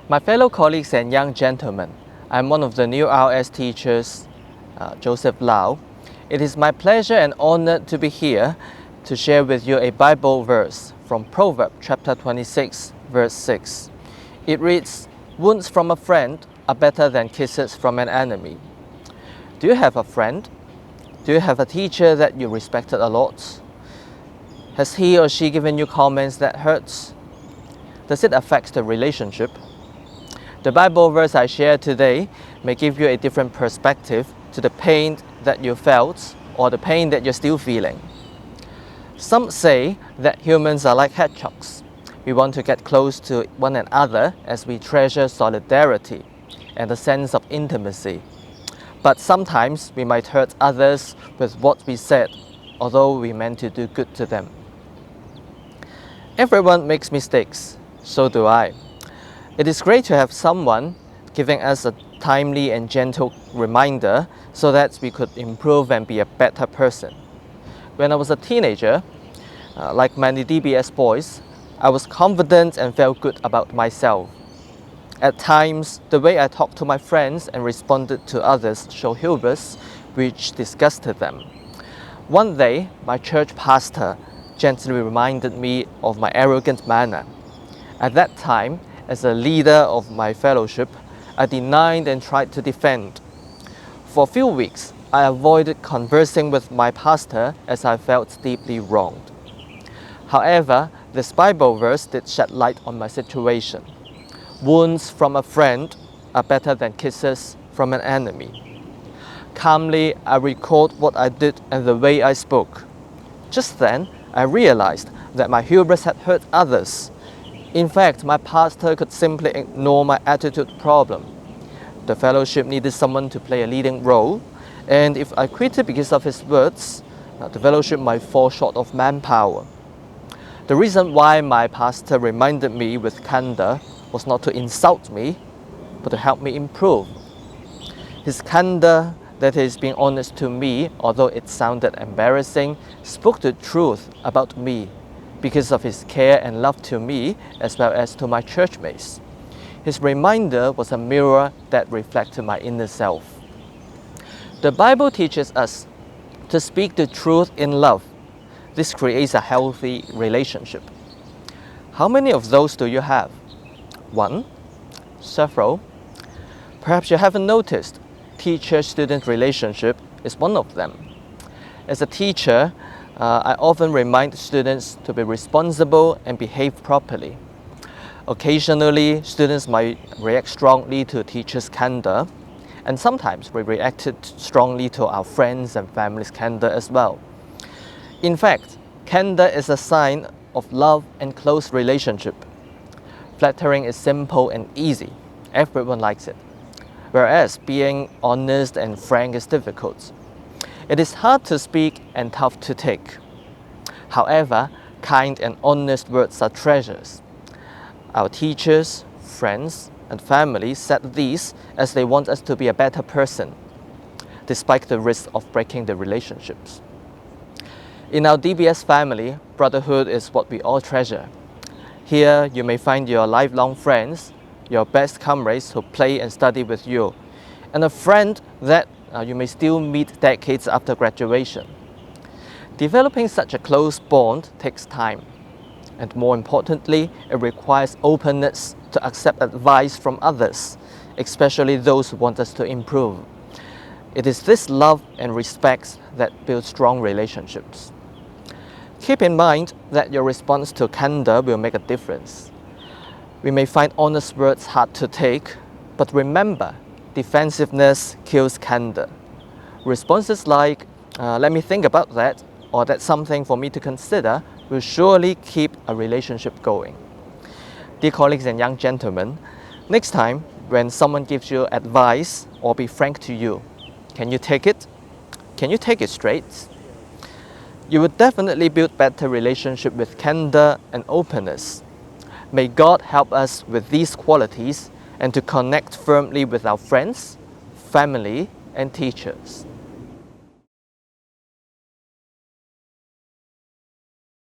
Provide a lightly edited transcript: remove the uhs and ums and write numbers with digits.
My fellow colleagues and young gentlemen, I'm one of the new RS teachers, Joseph Lau. It is my pleasure and honor to be here to share with you a Bible verse from Proverbs chapter 26, verse 6. It reads, "Wounds from a friend are better than kisses from an enemy." Do you have a friend? Do you have a teacher that you respected a lot? Has he or she given you comments that hurts? Does it affect the relationship? The Bible verse I share today may give you a different perspective to the pain that you felt or the pain that you're still feeling. Some say that humans are like hedgehogs. We want to get close to one another as we treasure solidarity and a sense of intimacy. But sometimes we might hurt others with what we said, although we meant to do good to them. Everyone makes mistakes, so do I. It is great to have someone giving us a timely and gentle reminder so that we could improve and be a better person. When I was a teenager, like many DBS boys, I was confident and felt good about myself. At times, the way I talked to my friends and responded to others showed hubris, which disgusted them. One day, my church pastor gently reminded me of my arrogant manner. At that time, as a leader of my fellowship, I denied and tried to defend. For a few weeks, I avoided conversing with my pastor as I felt deeply wronged. However, this Bible verse did shed light on my situation. Wounds from a friend are better than kisses from an enemy. Calmly, I recalled what I did and the way I spoke. Just then, I realized that my hubris had hurt others. In fact, my pastor could simply ignore my attitude problem. The fellowship needed someone to play a leading role, and if I quitted because of his words, the fellowship might fall short of manpower. The reason why my pastor reminded me with candor was not to insult me, but to help me improve. His candor, that is being honest to me, although it sounded embarrassing, spoke the truth about me because of his care and love to me as well as to my churchmates. His reminder was a mirror that reflected my inner self. The Bible teaches us to speak the truth in love. This creates a healthy relationship. How many of those do you have? One? Several? Perhaps you haven't noticed. Teacher-student relationship is one of them. As a teacher, I often remind students to be responsible and behave properly. Occasionally, students might react strongly to teachers' candor, and sometimes we reacted strongly to our friends' and families' candor as well. In fact, candor is a sign of love and close relationship. Flattering is simple and easy. Everyone likes it. Whereas being honest and frank is difficult. It is hard to speak and tough to take. However, kind and honest words are treasures. Our teachers, friends, and family said these as they want us to be a better person, despite the risk of breaking the relationships. In our DBS family, brotherhood is what we all treasure. Here, you may find your lifelong friends, your best comrades who play and study with you, and a friend that you may still meet decades after graduation. Developing such a close bond takes time, and more importantly, it requires openness to accept advice from others, especially those who want us to improve. It is this love and respect that builds strong relationships. Keep in mind that your response to candor will make a difference. We may find honest words hard to take, but remember, defensiveness kills candor. Responses like, let me think about that, or that's something for me to consider, will surely keep a relationship going. Dear colleagues and young gentlemen, next time when someone gives you advice or be frank to you, can you take it? Can you take it straight? You will definitely build better relationship with candor and openness. May God help us with these qualities and to connect firmly with our friends, family, and teachers.